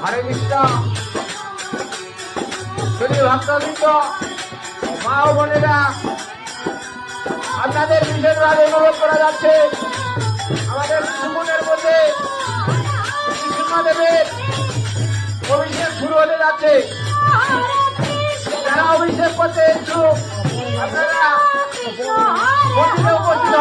হরে কৃষ্ণ। শুধু ভক্তবৃন্দ, মা ও বোনেরা, আপনাদের বিশেষভাবে অনুরোধ করা যাচ্ছে আমাদের সুমনের মধ্যে কৃষ্ণদেবের অভিষেক শুরু হতে যাচ্ছে। যারা অভিষেক করতে ইচ্ছুক আপনারা মন্দিরে উপস্থিত